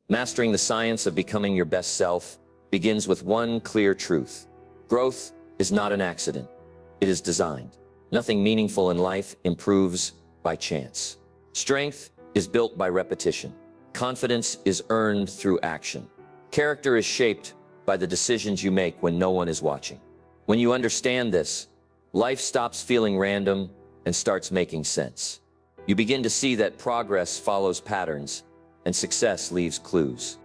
Mastering the science of becoming your best self begins with one clear truth. Growth is not an accident. It is designed. Nothing meaningful in life improves by chance. Strength is built by repetition. Confidence is earned through action. Character is shaped by the decisions you make when no one is watching. When you understand this, life stops feeling random and starts making sense. You begin to see that progress follows patterns and success leaves clues.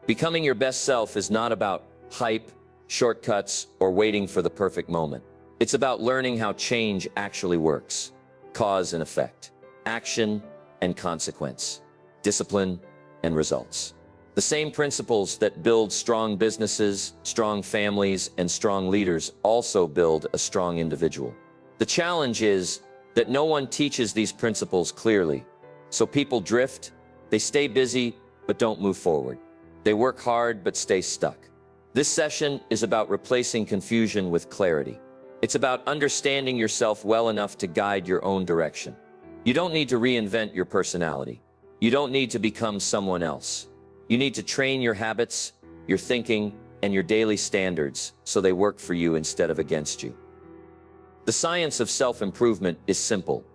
Becoming your best self is not about hype, shortcuts, or waiting for the perfect moment. It's about learning how change actually works. Cause and effect, action and consequence, discipline and results. The same principles that build strong businesses, strong families, and strong leaders also build a strong individual. The challenge is that no one teaches these principles clearly. So people drift, they stay busy, but don't move forward. They work hard, but stay stuck. This session is about replacing confusion with clarity. It's about understanding yourself well enough to guide your own direction. You don't need to reinvent your personality. You don't need to become someone else. You need to train your habits, your thinking, and your daily standards so they work for you instead of against you. The science of self-improvement is simple,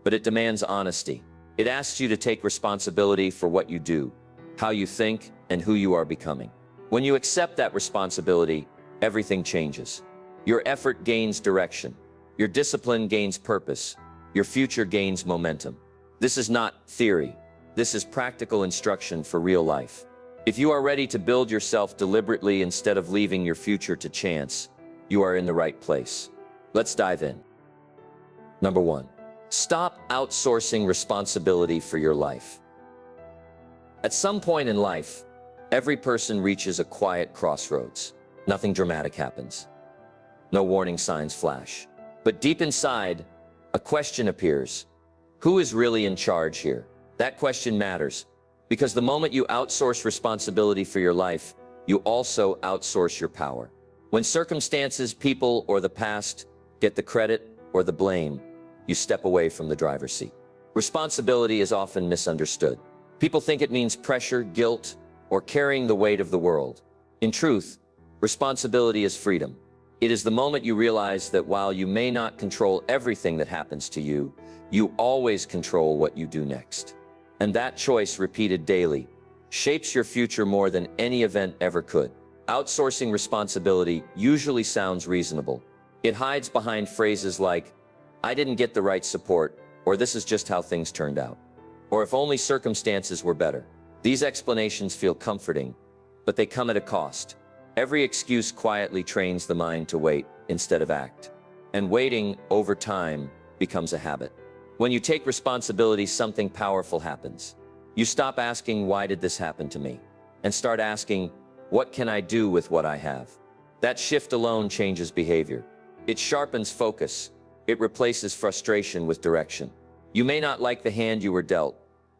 but it demands honesty. It asks you to take responsibility for what you do, how you think, and who you are becoming. When you accept that responsibility, everything changes. Your effort gains direction. Your discipline gains purpose. Your future gains momentum. This is not theory. This is practical instruction for real life. If you are ready to build yourself deliberately instead of leaving your future to chance, you are in the right place. Let's dive in. Number 1, stop outsourcing responsibility for your life. At some point in life, every person reaches a quiet crossroads. Nothing dramatic happens. No warning signs flash. But deep inside, a question appears. Who is really in charge here? That question matters, because the moment you outsource responsibility for your life, you also outsource your power. When circumstances, people, or the past get the credit or the blame, you step away from the driver's seat. Responsibility is often misunderstood. People think it means pressure, guilt, or carrying the weight of the world. In truth, responsibility is freedom. It is the moment you realize that while you may not control everything that happens to you, you always control what you do next. And that choice, repeated daily, shapes your future more than any event ever could. Outsourcing responsibility usually sounds reasonable. It hides behind phrases like, "I didn't get the right support," or "this is just how things turned out," or "if only circumstances were better." These explanations feel comforting, but they come at a cost. Every excuse quietly trains the mind to wait instead of act. And waiting, over time, becomes a habit. When you take responsibility, something powerful happens. You stop asking, "Why did this happen to me?" and start asking, "What can I do with what I have?" That shift alone changes behavior. It sharpens focus. It replaces frustration with direction. You may not like the hand you were dealt,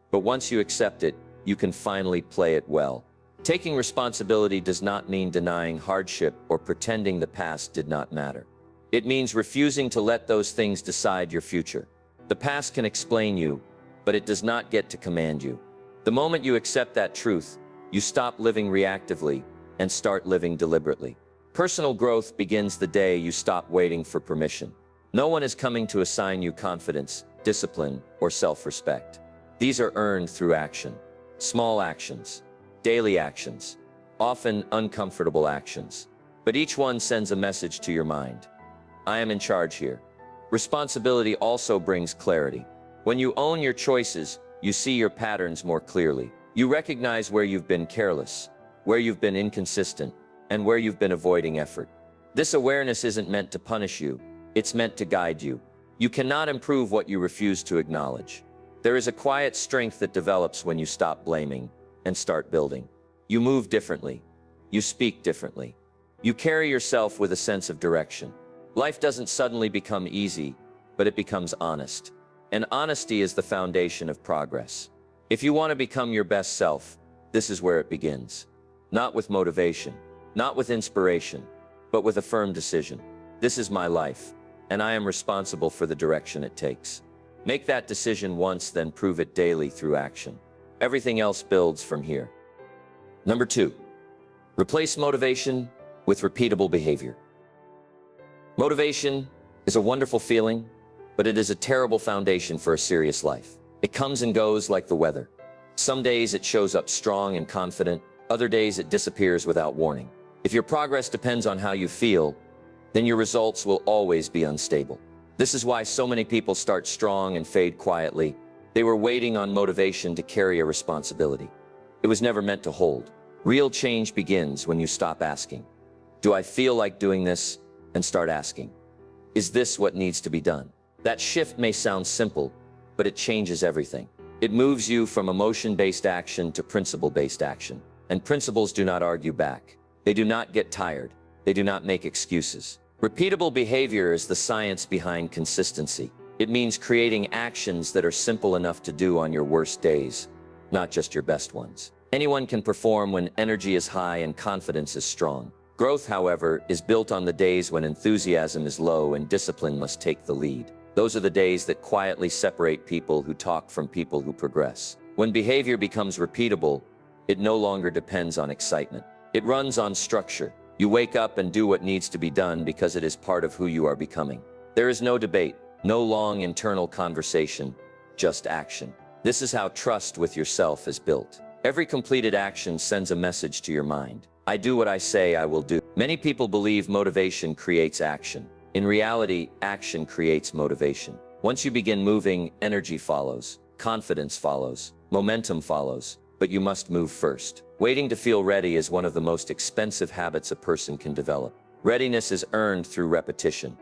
but once you accept it, you can finally play it well. Taking responsibility does not mean denying hardship or pretending the past did not matter. It means refusing to let those things decide your future. The past can explain you, but it does not get to command you. The moment you accept that truth, you stop living reactively and start living deliberately. Personal growth begins the day you stop waiting for permission. No one is coming to assign you confidence, discipline, or self-respect. These are earned through action. Small actions, daily actions, often uncomfortable actions. But each one sends a message to your mind. I am in charge here. Responsibility also brings clarity. When you own your choices, you see your patterns more clearly. You recognize where you've been careless, where you've been inconsistent, and where you've been avoiding effort. This awareness isn't meant to punish you, it's meant to guide you. You cannot improve what you refuse to acknowledge. There is a quiet strength that develops when you stop blaming and start building. You move differently. You speak differently. You carry yourself with a sense of direction. Life doesn't suddenly become easy, but it becomes honest. And honesty is the foundation of progress. If you want to become your best self, this is where it begins. Not with motivation, not with inspiration, but with a firm decision. This is my life, and I am responsible for the direction it takes. Make that decision once, then prove it daily through action. Everything else builds from here. Number 2, replace motivation with repeatable behavior. Motivation is a wonderful feeling, but it is a terrible foundation for a serious life. It comes and goes like the weather. Some days it shows up strong and confident, other days it disappears without warning. If your progress depends on how you feel, then your results will always be unstable. This is why so many people start strong and fade quietly. They were waiting on motivation to carry a responsibility. It was never meant to hold. Real change begins when you stop asking, "Do I feel like doing this?" and start asking, "Is this what needs to be done?" That shift may sound simple, but it changes everything. It moves you from emotion-based action to principle-based action. And principles do not argue back. They do not get tired. They do not make excuses. Repeatable behavior is the science behind consistency. It means creating actions that are simple enough to do on your worst days, not just your best ones. Anyone can perform when energy is high and confidence is strong. Growth, however, is built on the days when enthusiasm is low and discipline must take the lead. Those are the days that quietly separate people who talk from people who progress. When behavior becomes repeatable, it no longer depends on excitement. It runs on structure. You wake up and do what needs to be done because it is part of who you are becoming. There is no debate, no long internal conversation, just action. This is how trust with yourself is built. Every completed action sends a message to your mind. I do what I say I will do. Many people believe motivation creates action. In reality, action creates motivation. Once you begin moving, energy follows, confidence follows, momentum follows, but you must move first. Waiting to feel ready is one of the most expensive habits a person can develop. Readiness is earned through repetition,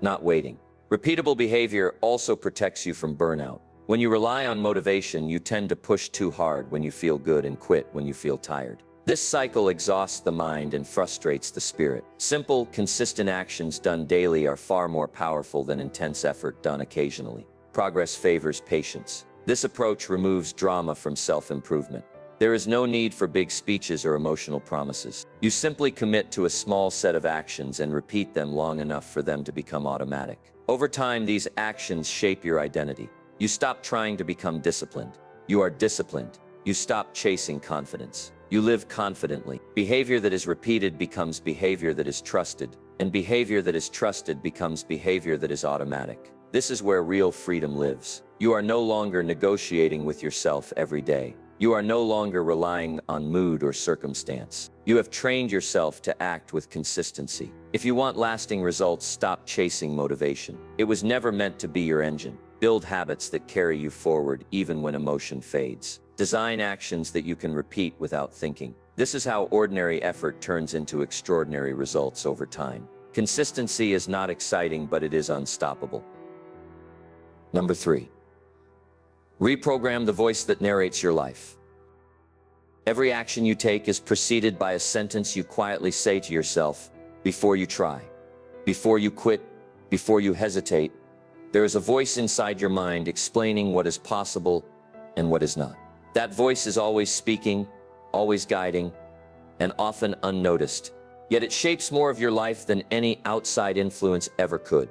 not waiting. Repeatable behavior also protects you from burnout. When you rely on motivation, you tend to push too hard when you feel good and quit when you feel tired. This cycle exhausts the mind and frustrates the spirit. Simple, consistent actions done daily are far more powerful than intense effort done occasionally. Progress favors patience. This approach removes drama from self-improvement. There is no need for big speeches or emotional promises. You simply commit to a small set of actions and repeat them long enough for them to become automatic. Over time, these actions shape your identity. You stop trying to become disciplined. You are disciplined. You stop chasing confidence. You live confidently. Behavior that is repeated becomes behavior that is trusted, and behavior that is trusted becomes behavior that is automatic. This is where real freedom lives. You are no longer negotiating with yourself every day. You are no longer relying on mood or circumstance. You have trained yourself to act with consistency. If you want lasting results, stop chasing motivation. It was never meant to be your engine. Build habits that carry you forward even when emotion fades. Design actions that you can repeat without thinking. This is how ordinary effort turns into extraordinary results over time. Consistency is not exciting, but it is unstoppable. Number 3, reprogram the voice that narrates your life. Every action you take is preceded by a sentence you quietly say to yourself before you try, before you quit, before you hesitate. There is a voice inside your mind explaining what is possible and what is not. That voice is always speaking, always guiding, and often unnoticed. Yet it shapes more of your life than any outside influence ever could.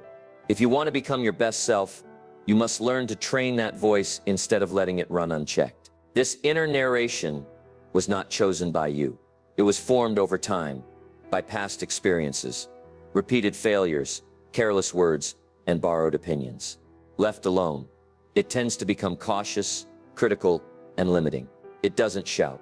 If you want to become your best self, you must learn to train that voice instead of letting it run unchecked. This inner narration was not chosen by you. It was formed over time, by past experiences, repeated failures, careless words, and borrowed opinions. Left alone, it tends to become cautious, critical, and limiting. It doesn't shout.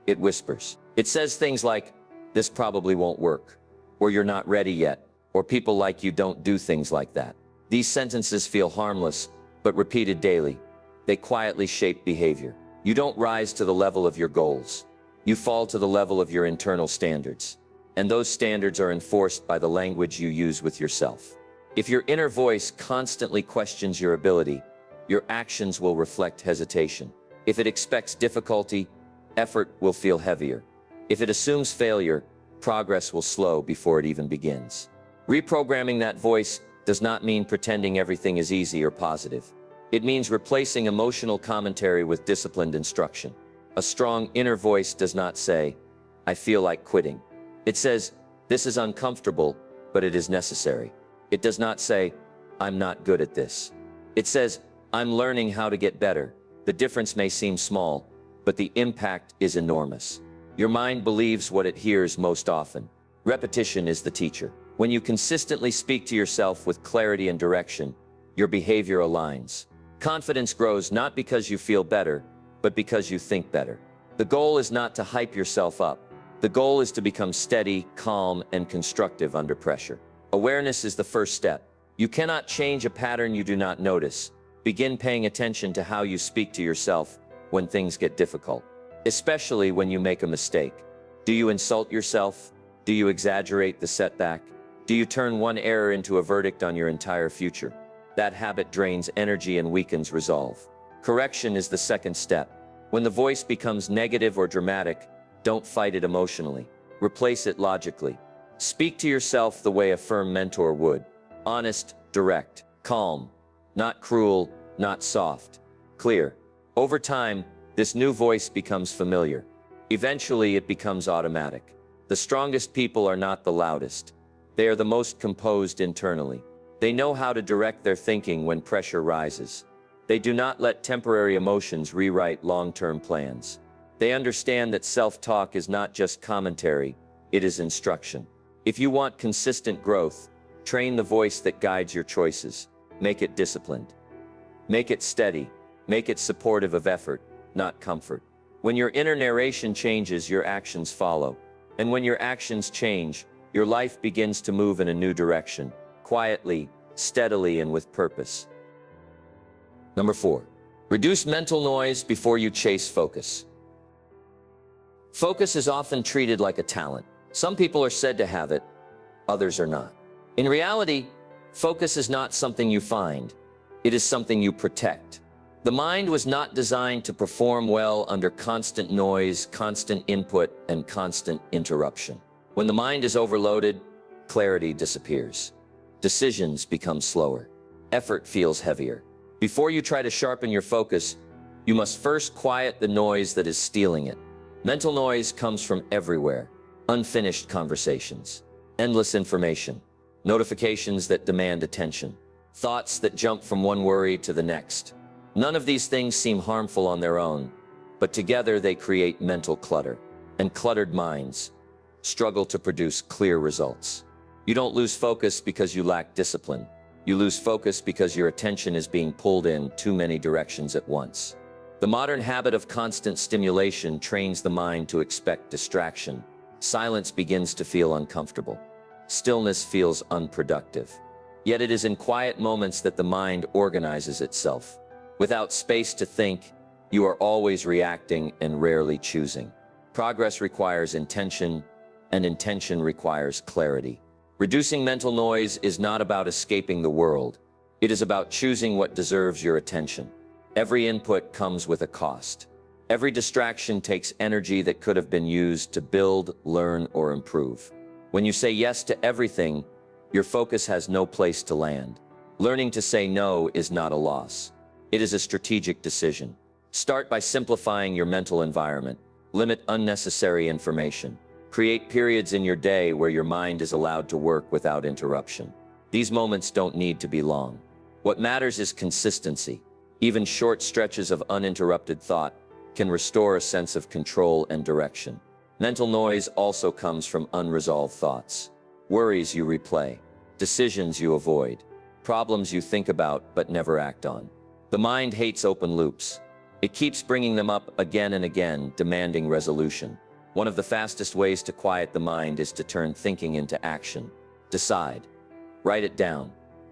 It whispers. It says things like, "This probably won't work," or "You're not ready yet," or "People like you don't do things like that." These sentences feel harmless, but repeated daily, they quietly shape behavior. You don't rise to the level of your goals. You fall to the level of your internal standards. And those standards are enforced by the language you use with yourself. If your inner voice constantly questions your ability, your actions will reflect hesitation. If it expects difficulty, effort will feel heavier. If it assumes failure, progress will slow before it even begins. Reprogramming that voice does not mean pretending everything is easy or positive. It means replacing emotional commentary with disciplined instruction. A strong inner voice does not say, "I feel like quitting." It says, "This is uncomfortable, but it is necessary." It does not say, "I'm not good at this." It says, "I'm learning how to get better." The difference may seem small, but the impact is enormous. Your mind believes what it hears most often. Repetition is the teacher. When you consistently speak to yourself with clarity and direction, your behavior aligns. Confidence grows not because you feel better, but because you think better. The goal is not to hype yourself up. The goal is to become steady, calm, and constructive under pressure. Awareness is the first step. You cannot change a pattern you do not notice. Begin paying attention to how you speak to yourself when things get difficult, especially when you make a mistake. Do you insult yourself? Do you exaggerate the setback? Do you turn one error into a verdict on your entire future? That habit drains energy and weakens resolve. Correction is the second step. When the voice becomes negative or dramatic, don't fight it emotionally. Replace it logically. Speak to yourself the way a firm mentor would. Honest, direct, calm. Not cruel, not soft. Clear. Over time, this new voice becomes familiar. Eventually, it becomes automatic. The strongest people are not the loudest. They are the most composed internally. They know how to direct their thinking when pressure rises. They do not let temporary emotions rewrite long-term plans. They understand that self-talk is not just commentary, it is instruction. If you want consistent growth, train the voice that guides your choices. Make it disciplined. Make it steady. Make it supportive of effort, not comfort. When your inner narration changes, your actions follow. And when your actions change, your life begins to move in a new direction, quietly, steadily, and with purpose. Number 4, reduce mental noise before you chase focus. Focus is often treated like a talent. Some people are said to have it, others are not. In reality, focus is not something you find. It is something you protect. The mind was not designed to perform well under constant noise, constant input, and constant interruption. When the mind is overloaded, clarity disappears. Decisions become slower. Effort feels heavier. Before you try to sharpen your focus, you must first quiet the noise that is stealing it. Mental noise comes from everywhere. Unfinished conversations, endless information, notifications that demand attention, thoughts that jump from one worry to the next. None of these things seem harmful on their own, but together they create mental clutter. And cluttered minds struggle to produce clear results. You don't lose focus because you lack discipline. You lose focus because your attention is being pulled in too many directions at once. The modern habit of constant stimulation trains the mind to expect distraction. Silence begins to feel uncomfortable. Stillness feels unproductive. Yet it is in quiet moments that the mind organizes itself. Without space to think, you are always reacting and rarely choosing. Progress requires intention, and intention requires clarity. Reducing mental noise is not about escaping the world. It is about choosing what deserves your attention. Every input comes with a cost. Every distraction takes energy that could have been used to build, learn, or improve. When you say yes to everything, your focus has no place to land. Learning to say no is not a loss. It is a strategic decision. Start by simplifying your mental environment. Limit unnecessary information. Create periods in your day where your mind is allowed to work without interruption. These moments don't need to be long. What matters is consistency. Even short stretches of uninterrupted thought can restore a sense of control and direction. Mental noise also comes from unresolved thoughts. Worries you replay. Decisions you avoid. Problems you think about but never act on. The mind hates open loops. It keeps bringing them up again and again, demanding resolution. One of the fastest ways to quiet the mind is to turn thinking into action. Decide. Write it down.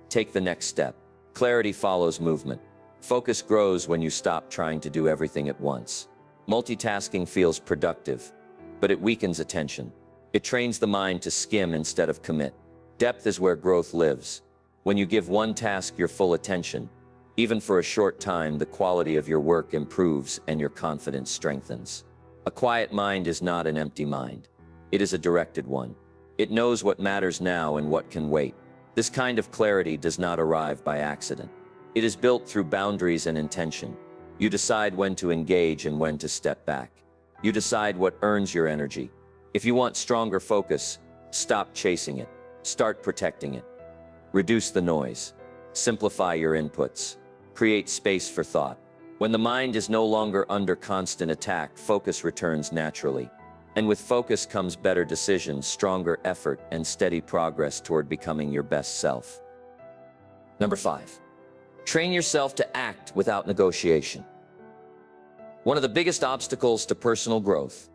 Take the next step. Clarity follows movement. Focus grows when you stop trying to do everything at once. Multitasking feels productive, but it weakens attention. It trains the mind to skim instead of commit. Depth is where growth lives. When you give one task your full attention, even for a short time, the quality of your work improves and your confidence strengthens. A quiet mind is not an empty mind. It is a directed one. It knows what matters now and what can wait. This kind of clarity does not arrive by accident. It is built through boundaries and intention. You decide when to engage and when to step back. You decide what earns your energy. If you want stronger focus, stop chasing it. Start protecting it. Reduce the noise. Simplify your inputs. Create space for thought. When the mind is no longer under constant attack, focus returns naturally. And with focus comes better decisions, stronger effort, and steady progress toward becoming your best self. Number 5. Train yourself to act without negotiation. One of the biggest obstacles to personal growth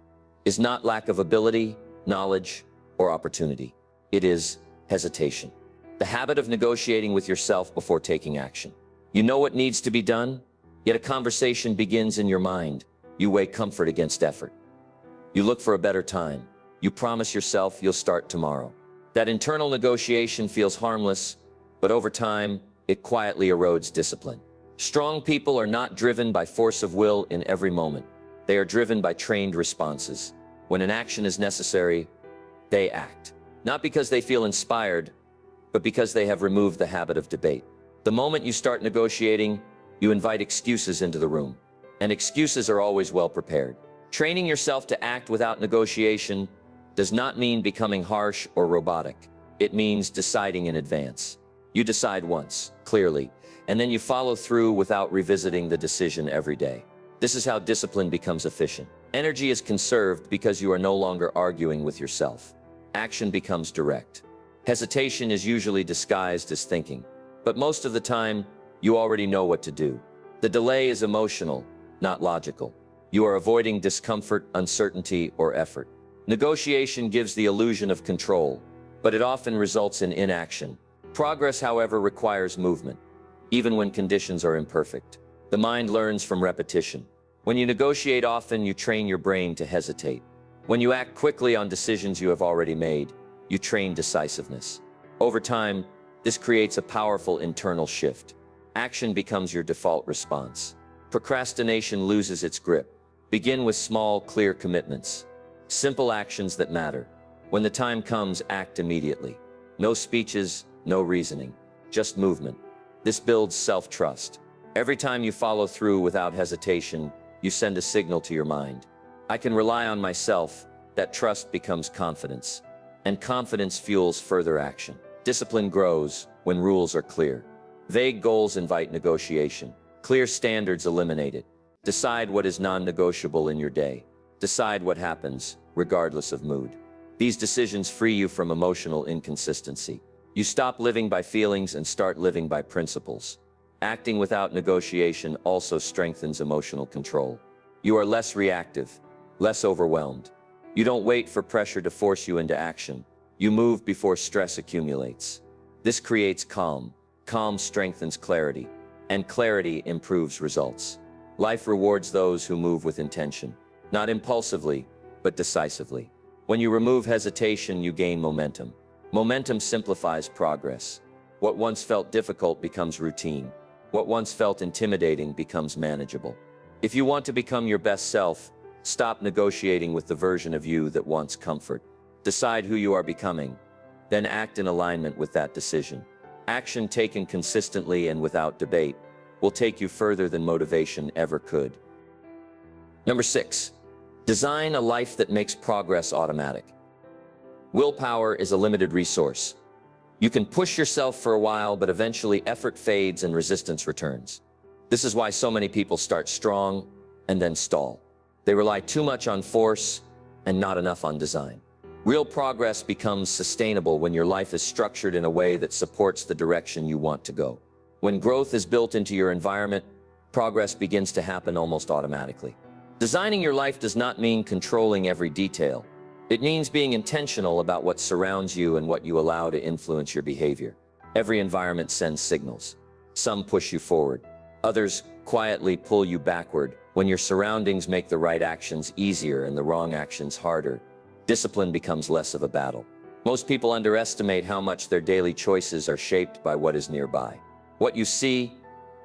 is not lack of ability, knowledge, or opportunity. It is hesitation. The habit of negotiating with yourself before taking action. You know what needs to be done, yet a conversation begins in your mind. You weigh comfort against effort. You look for a better time. You promise yourself you'll start tomorrow. That internal negotiation feels harmless, but over time, it quietly erodes discipline. Strong people are not driven by force of will in every moment. They are driven by trained responses. When an action is necessary, they act. Not because they feel inspired, but because they have removed the habit of debate. The moment you start negotiating, you invite excuses into the room. And excuses are always well prepared. Training yourself to act without negotiation does not mean becoming harsh or robotic. It means deciding in advance. You decide once, clearly, and then you follow through without revisiting the decision every day. This is how discipline becomes efficient. Energy is conserved because you are no longer arguing with yourself. Action becomes direct. Hesitation is usually disguised as thinking, but most of the time, you already know what to do. The delay is emotional, not logical. You are avoiding discomfort, uncertainty, or effort. Negotiation gives the illusion of control, but it often results in inaction. Progress, however, requires movement, even when conditions are imperfect. The mind learns from repetition. When you negotiate often, you train your brain to hesitate. When you act quickly on decisions you have already made, you train decisiveness. Over time, this creates a powerful internal shift. Action becomes your default response. Procrastination loses its grip. Begin with small, clear commitments. Simple actions that matter. When the time comes, act immediately. No speeches, no reasoning, just movement. This builds self-trust. Every time you follow through without hesitation, you send a signal to your mind. I can rely on myself. That trust becomes confidence. And confidence fuels further action. Discipline grows when rules are clear. Vague goals invite negotiation. Clear standards eliminate it. Decide what is non-negotiable in your day. Decide what happens, regardless of mood. These decisions free you from emotional inconsistency. You stop living by feelings and start living by principles. Acting without negotiation also strengthens emotional control. You are less reactive, less overwhelmed. You don't wait for pressure to force you into action. You move before stress accumulates. This creates calm. Calm strengthens clarity, and clarity improves results. Life rewards those who move with intention, not impulsively, but decisively. When you remove hesitation, you gain momentum. Momentum simplifies progress. What once felt difficult becomes routine. What once felt intimidating becomes manageable. If you want to become your best self, stop negotiating with the version of you that wants comfort. Decide who you are becoming, then act in alignment with that decision. Action taken consistently and without debate will take you further than motivation ever could. Number 6, design a life that makes progress automatic. Willpower is a limited resource. You can push yourself for a while, but eventually effort fades and resistance returns. This is why so many people start strong and then stall. They rely too much on force and not enough on design. Real progress becomes sustainable when your life is structured in a way that supports the direction you want to go. When growth is built into your environment, progress begins to happen almost automatically. Designing your life does not mean controlling every detail. It means being intentional about what surrounds you and what you allow to influence your behavior. Every environment sends signals. Some push you forward. Others quietly pull you backward. When your surroundings make the right actions easier and the wrong actions harder, discipline becomes less of a battle. Most people underestimate how much their daily choices are shaped by what is nearby. What you see,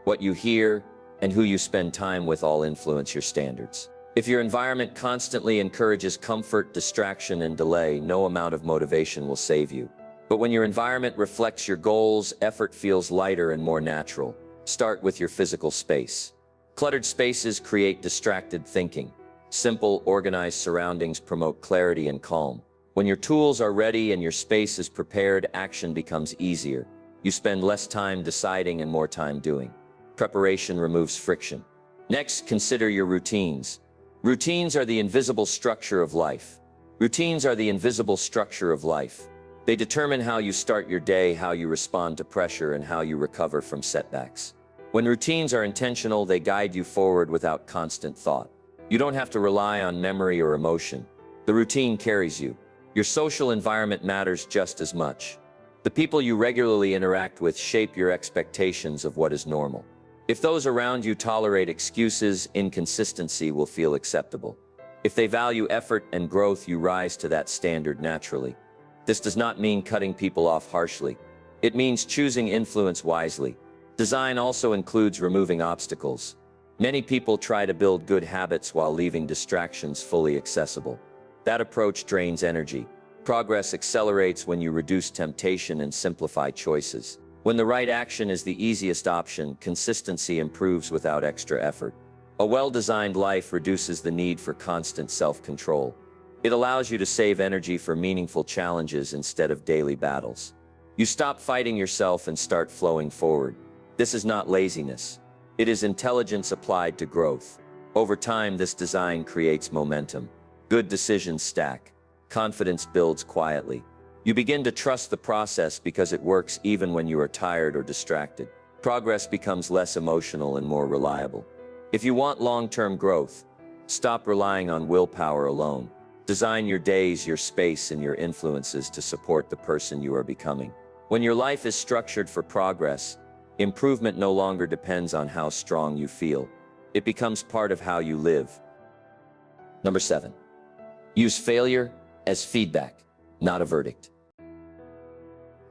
what you hear, and who you spend time with all influence your standards. If your environment constantly encourages comfort, distraction, and delay, no amount of motivation will save you. But when your environment reflects your goals, effort feels lighter and more natural. Start with your physical space. Cluttered spaces create distracted thinking. Simple, organized surroundings promote clarity and calm. When your tools are ready and your space is prepared, action becomes easier. You spend less time deciding and more time doing. Preparation removes friction. Next, consider your routines. Routines are the invisible structure of life. Routines are the invisible structure of life. They determine how you start your day, how you respond to pressure, and how you recover from setbacks. When routines are intentional, they guide you forward without constant thought. You don't have to rely on memory or emotion. The routine carries you. Your social environment matters just as much. The people you regularly interact with shape your expectations of what is normal. If those around you tolerate excuses, inconsistency will feel acceptable. If they value effort and growth, you rise to that standard naturally. This does not mean cutting people off harshly. It means choosing influence wisely. Design also includes removing obstacles. Many people try to build good habits while leaving distractions fully accessible. That approach drains energy. Progress accelerates when you reduce temptation and simplify choices. When the right action is the easiest option, consistency improves without extra effort. A well-designed life reduces the need for constant self-control. It allows you to save energy for meaningful challenges instead of daily battles. You stop fighting yourself and start flowing forward. This is not laziness. It is intelligence applied to growth. Over time, this design creates momentum. Good decisions stack. Confidence builds quietly. You begin to trust the process because it works even when you are tired or distracted. Progress becomes less emotional and more reliable. If you want long-term growth, stop relying on willpower alone. Design your days, your space, and your influences to support the person you are becoming. When your life is structured for progress, improvement no longer depends on how strong you feel. It becomes part of how you live. Number 7. Use failure as feedback, not a verdict.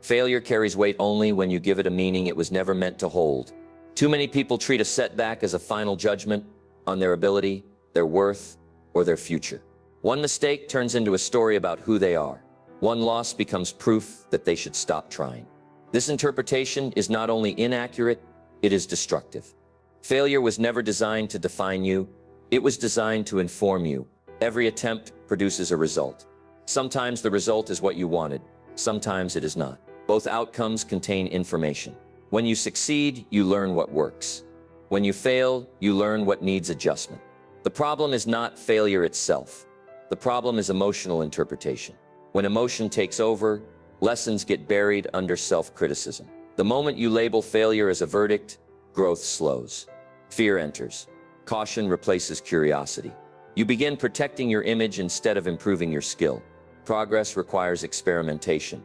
Failure carries weight only when you give it a meaning it was never meant to hold. Too many people treat a setback as a final judgment on their ability, their worth, or their future. One mistake turns into a story about who they are. One loss becomes proof that they should stop trying. This interpretation is not only inaccurate, it is destructive. Failure was never designed to define you. It was designed to inform you. Every attempt produces a result. Sometimes the result is what you wanted. Sometimes it is not. Both outcomes contain information. When you succeed, you learn what works. When you fail, you learn what needs adjustment. The problem is not failure itself. The problem is emotional interpretation. When emotion takes over, lessons get buried under self-criticism. The moment you label failure as a verdict, growth slows. Fear enters. Caution replaces curiosity. You begin protecting your image instead of improving your skill. Progress requires experimentation.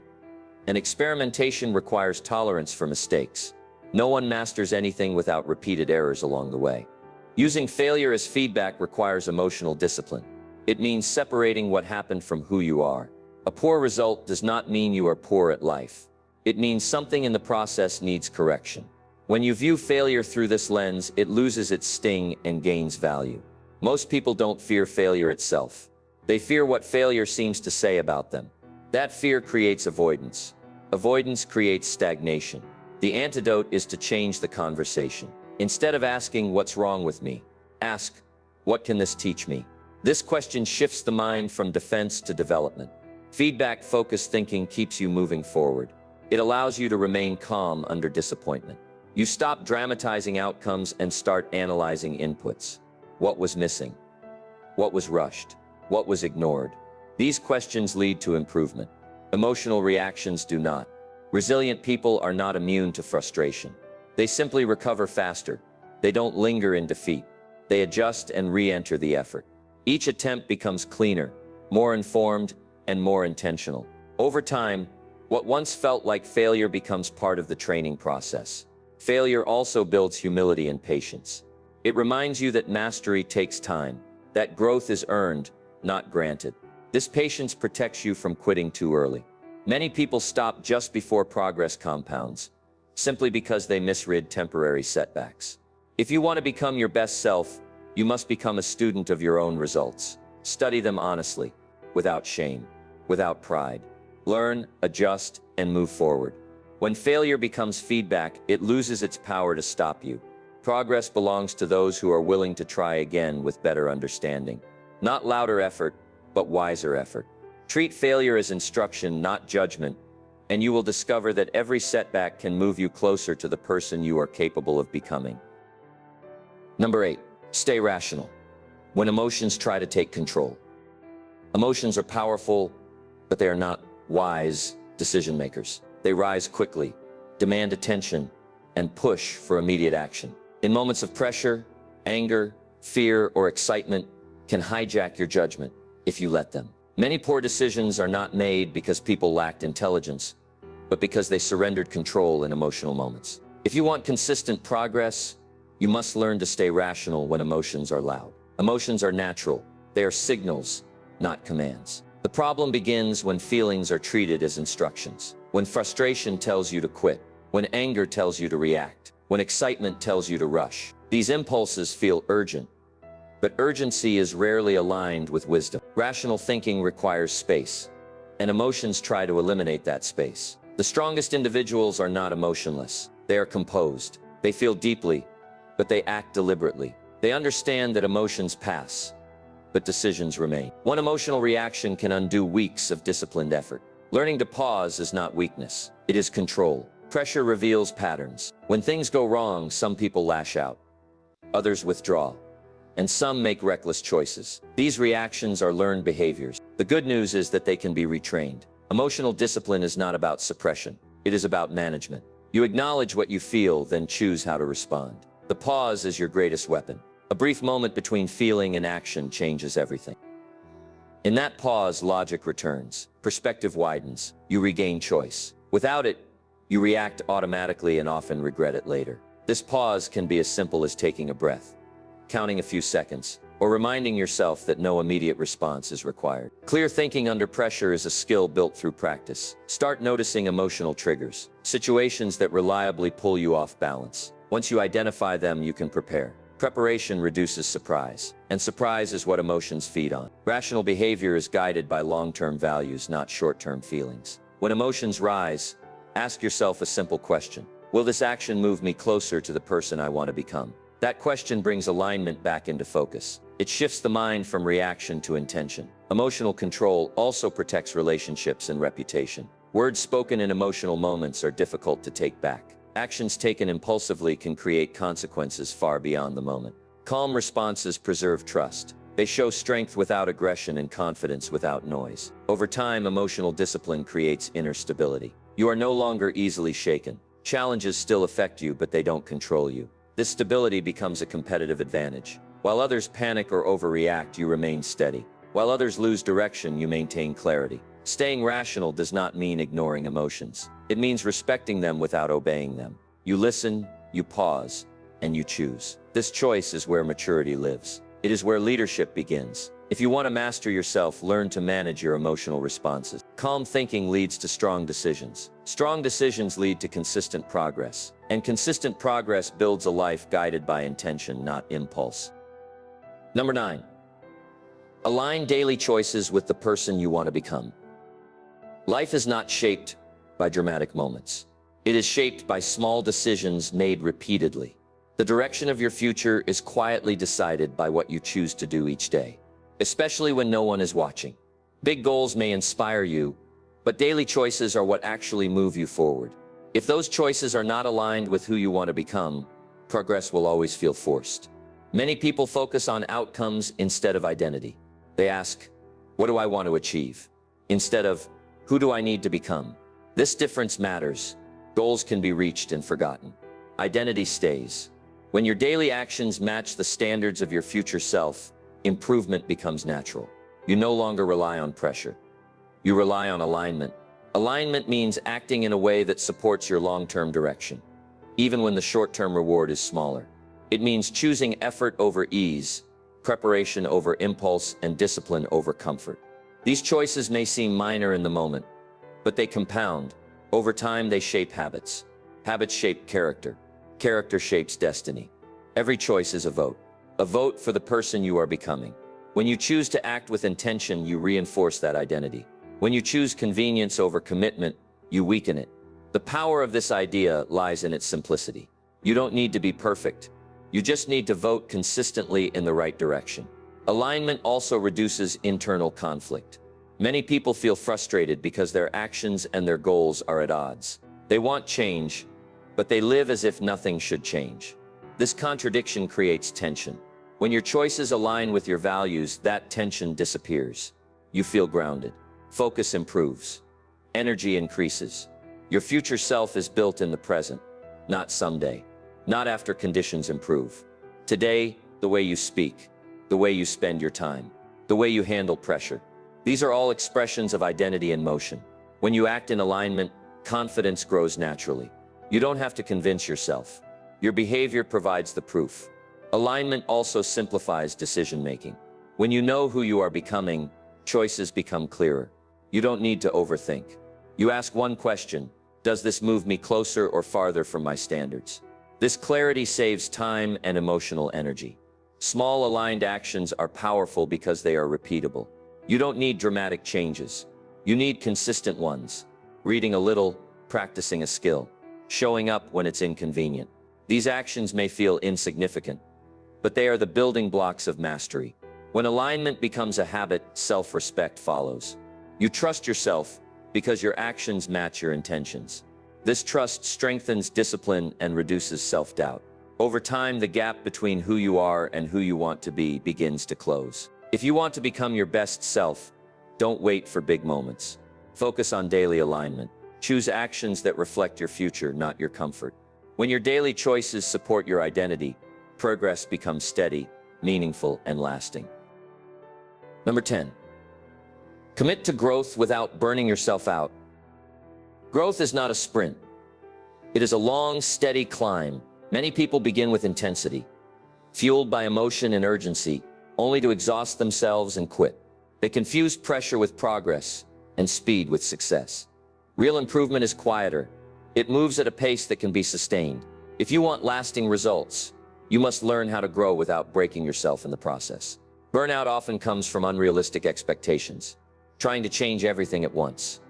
And experimentation requires tolerance for mistakes. No one masters anything without repeated errors along the way. Using failure as feedback requires emotional discipline. It means separating what happened from who you are. A poor result does not mean you are poor at life. It means something in the process needs correction. When you view failure through this lens, it loses its sting and gains value. Most people don't fear failure itself. They fear what failure seems to say about them. That fear creates avoidance. Avoidance creates stagnation. The antidote is to change the conversation. Instead of asking, "What's wrong with me?" ask, "What can this teach me?" This question shifts the mind from defense to development. Feedback-focused thinking keeps you moving forward. It allows you to remain calm under disappointment. You stop dramatizing outcomes and start analyzing inputs. What was missing? What was rushed? What was ignored? These questions lead to improvement. Emotional reactions do not. Resilient people are not immune to frustration. They simply recover faster. They don't linger in defeat. They adjust and re-enter the effort. Each attempt becomes cleaner, more informed, and more intentional. Over time, what once felt like failure becomes part of the training process. Failure also builds humility and patience. It reminds you that mastery takes time, that growth is earned, not granted. This patience protects you from quitting too early. Many people stop just before progress compounds, simply because they misread temporary setbacks. If you want to become your best self, you must become a student of your own results. Study them honestly, without shame, without pride. Learn, adjust, and move forward. When failure becomes feedback, it loses its power to stop you. Progress belongs to those who are willing to try again with better understanding. Not louder effort, but wiser effort. Treat failure as instruction, not judgment, and you will discover that every setback can move you closer to the person you are capable of becoming. Number 8, stay rational when emotions try to take control. Emotions are powerful, but they are not wise decision makers. They rise quickly, demand attention, and push for immediate action. In moments of pressure, anger, fear, or excitement can hijack your judgment if you let them. Many poor decisions are not made because people lacked intelligence, but because they surrendered control in emotional moments. If you want consistent progress, you must learn to stay rational when emotions are loud. Emotions are natural. They are signals, not commands. The problem begins when feelings are treated as instructions. When frustration tells you to quit. When anger tells you to react. When excitement tells you to rush. These impulses feel urgent, but urgency is rarely aligned with wisdom. Rational thinking requires space, and emotions try to eliminate that space. The strongest individuals are not emotionless. They are composed. They feel deeply, but they act deliberately. They understand that emotions pass, but decisions remain. One emotional reaction can undo weeks of disciplined effort. Learning to pause is not weakness. It is control. Pressure reveals patterns. When things go wrong, some people lash out. Others withdraw. And some make reckless choices. These reactions are learned behaviors. The good news is that they can be retrained. Emotional discipline is not about suppression. It is about management. You acknowledge what you feel, then choose how to respond. The pause is your greatest weapon. A brief moment between feeling and action changes everything. In that pause, logic returns. Perspective widens. You regain choice. Without it, you react automatically and often regret it later. This pause can be as simple as taking a breath, counting a few seconds, or reminding yourself that no immediate response is required. Clear thinking under pressure is a skill built through practice. Start noticing emotional triggers, situations that reliably pull you off balance. Once you identify them, you can prepare. Preparation reduces surprise, and surprise is what emotions feed on. Rational behavior is guided by long-term values, not short-term feelings. When emotions rise, ask yourself a simple question. Will this action move me closer to the person I want to become? That question brings alignment back into focus. It shifts the mind from reaction to intention. Emotional control also protects relationships and reputation. Words spoken in emotional moments are difficult to take back. Actions taken impulsively can create consequences far beyond the moment. Calm responses preserve trust. They show strength without aggression and confidence without noise. Over time, emotional discipline creates inner stability. You are no longer easily shaken. Challenges still affect you, but they don't control you. This stability becomes a competitive advantage. While others panic or overreact, you remain steady. While others lose direction, you maintain clarity. Staying rational does not mean ignoring emotions. It means respecting them without obeying them. You listen, you pause, and you choose. This choice is where maturity lives. It is where leadership begins. If you want to master yourself, learn to manage your emotional responses. Calm thinking leads to strong decisions. Strong decisions lead to consistent progress. And consistent progress builds a life guided by intention, not impulse. Number 9. Align daily choices with the person you want to become. Life is not shaped by dramatic moments. It is shaped by small decisions made repeatedly. The direction of your future is quietly decided by what you choose to do each day, especially when no one is watching. Big goals may inspire you, but daily choices are what actually move you forward. If those choices are not aligned with who you want to become, progress will always feel forced. Many people focus on outcomes instead of identity. They ask, what do I want to achieve? Instead of, who do I need to become? This difference matters. Goals can be reached and forgotten. Identity stays. When your daily actions match the standards of your future self, improvement becomes natural. You no longer rely on pressure. You rely on alignment. Alignment means acting in a way that supports your long-term direction, even when the short-term reward is smaller. It means choosing effort over ease, preparation over impulse, and discipline over comfort. These choices may seem minor in the moment, but they compound. Over time, they shape habits. Habits shape character. Character shapes destiny. Every choice is a vote for the person you are becoming. When you choose to act with intention, you reinforce that identity. When you choose convenience over commitment, you weaken it. The power of this idea lies in its simplicity. You don't need to be perfect. You just need to vote consistently in the right direction. Alignment also reduces internal conflict. Many people feel frustrated because their actions and their goals are at odds. They want change, but they live as if nothing should change. This contradiction creates tension. When your choices align with your values, that tension disappears. you feel grounded. Focus improves. Energy increases. Your future self is built in the present, not someday, not after conditions improve. Today, the way you speak, the way you spend your time, the way you handle pressure. These are all expressions of identity in motion. When you act in alignment, confidence grows naturally. You don't have to convince yourself. Your behavior provides the proof. Alignment also simplifies decision-making. When you know who you are becoming, choices become clearer. You don't need to overthink. You ask one question: does this move me closer or farther from my standards? This clarity saves time and emotional energy. Small aligned actions are powerful because they are repeatable. You don't need dramatic changes. You need consistent ones. Reading a little, practicing a skill, showing up when it's inconvenient. These actions may feel insignificant, but they are the building blocks of mastery. When alignment becomes a habit, self-respect follows. You trust yourself because your actions match your intentions. This trust strengthens discipline and reduces self-doubt. Over time, the gap between who you are and who you want to be begins to close. If you want to become your best self, don't wait for big moments. Focus on daily alignment. Choose actions that reflect your future, not your comfort. When your daily choices support your identity, progress becomes steady, meaningful, and lasting. Number 10. Commit to growth without burning yourself out. Growth is not a sprint. It is a long, steady climb. Many people begin with intensity, fueled by emotion and urgency, only to exhaust themselves and quit. They confuse pressure with progress and speed with success. Real improvement is quieter. It moves at a pace that can be sustained. If you want lasting results, you must learn how to grow without breaking yourself in the process. Burnout often comes from unrealistic expectations, trying to change everything at once,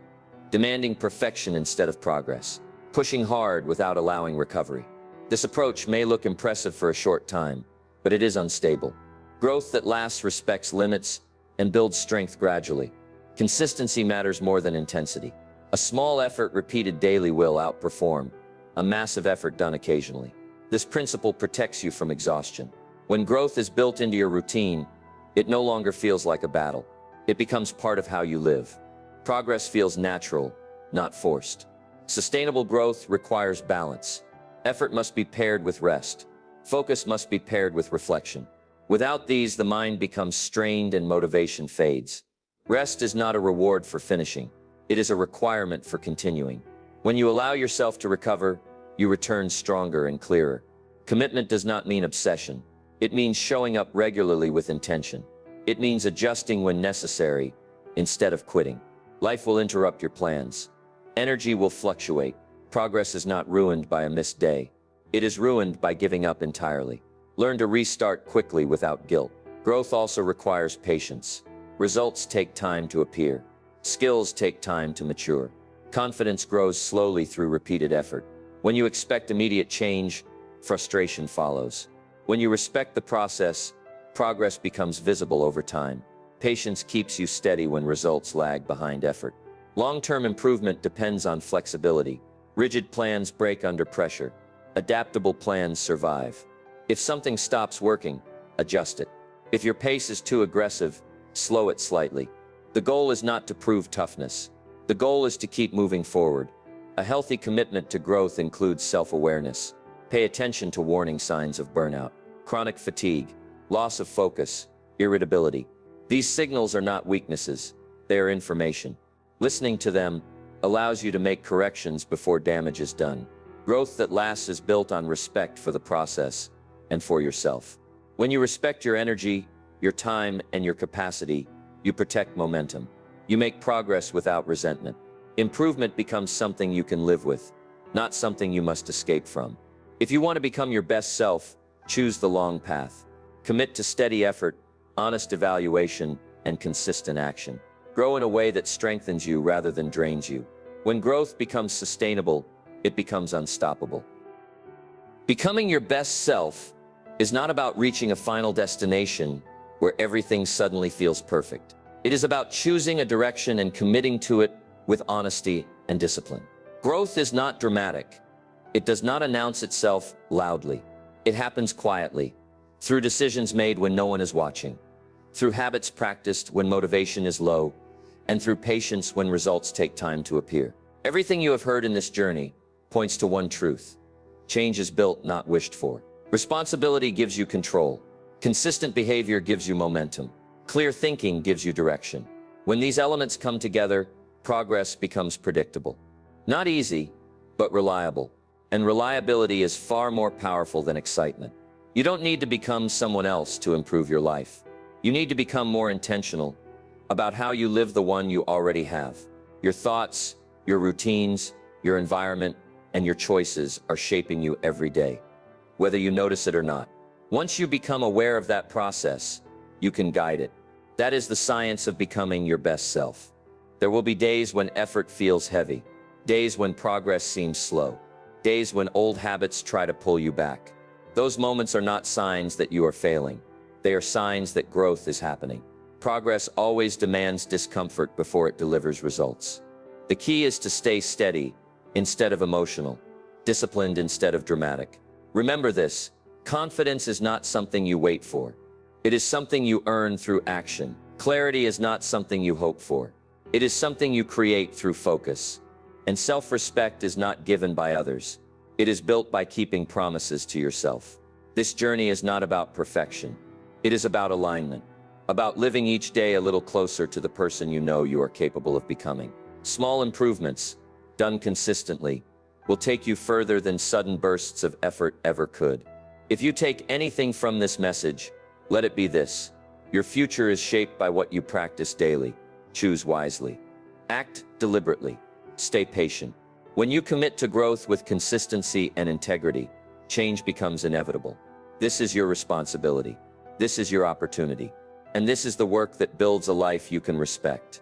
demanding perfection instead of progress, pushing hard without allowing recovery. This approach may look impressive for a short time, but it is unstable. Growth that lasts respects limits and builds strength gradually. Consistency matters more than intensity. A small effort repeated daily will outperform a massive effort done occasionally. This principle protects you from exhaustion. When growth is built into your routine, it no longer feels like a battle. It becomes part of how you live. Progress feels natural, not forced. Sustainable growth requires balance. Effort must be paired with rest. Focus must be paired with reflection. Without these, the mind becomes strained and motivation fades. Rest is not a reward for finishing. It is a requirement for continuing. When you allow yourself to recover, you return stronger and clearer. Commitment does not mean obsession. It means showing up regularly with intention. It means adjusting when necessary instead of quitting. Life will interrupt your plans. Energy will fluctuate. Progress is not ruined by a missed day. It is ruined by giving up entirely. Learn to restart quickly without guilt. Growth also requires patience. Results take time to appear. Skills take time to mature. Confidence grows slowly through repeated effort. When you expect immediate change, frustration follows. When you respect the process, progress becomes visible over time. Patience keeps you steady when results lag behind effort. Long-term improvement depends on flexibility. Rigid plans break under pressure. Adaptable plans survive. If something stops working, adjust it. If your pace is too aggressive, slow it slightly. The goal is not to prove toughness. The goal is to keep moving forward. A healthy commitment to growth includes self-awareness. Pay attention to warning signs of burnout, chronic fatigue, loss of focus, irritability. These signals are not weaknesses. They are information. Listening to them allows you to make corrections before damage is done. Growth that lasts is built on respect for the process and for yourself. When you respect your energy, your time, and your capacity, you protect momentum. You make progress without resentment. Improvement becomes something you can live with, not something you must escape from. If you want to become your best self, choose the long path. Commit to steady effort, honest evaluation, and consistent action. Grow in a way that strengthens you rather than drains you. When growth becomes sustainable, it becomes unstoppable. Becoming your best self is not about reaching a final destination where everything suddenly feels perfect. It is about choosing a direction and committing to it with honesty and discipline. Growth is not dramatic. It does not announce itself loudly. It happens quietly, through decisions made when no one is watching. through habits practiced when motivation is low, and through patience when results take time to appear. Everything you have heard in this journey points to one truth. Change is built, not wished for. Responsibility gives you control. Consistent behavior gives you momentum. Clear thinking gives you direction. When these elements come together, progress becomes predictable. Not easy, but reliable. And reliability is far more powerful than excitement. You don't need to become someone else to improve your life. You need to become more intentional about how you live the one you already have. Your thoughts, your routines, your environment, and your choices are shaping you every day, whether you notice it or not. Once you become aware of that process, you can guide it. That is the science of becoming your best self. There will be days when effort feels heavy, days when progress seems slow, days when old habits try to pull you back. Those moments are not signs that you are failing. They are signs that growth is happening. Progress always demands discomfort before it delivers results. The key is to stay steady instead of emotional, disciplined instead of dramatic. Remember this, confidence is not something you wait for. It is something you earn through action. Clarity is not something you hope for. It is something you create through focus. And self-respect is not given by others. It is built by keeping promises to yourself. This journey is not about perfection. It is about alignment, about living each day a little closer to the person you know you are capable of becoming. Small improvements, done consistently, will take you further than sudden bursts of effort ever could. If you take anything from this message, let it be this: your future is shaped by what you practice daily. Choose wisely. Act deliberately. Stay patient. When you commit to growth with consistency and integrity, change becomes inevitable. This is your responsibility. This is your opportunity. And this is the work that builds a life you can respect.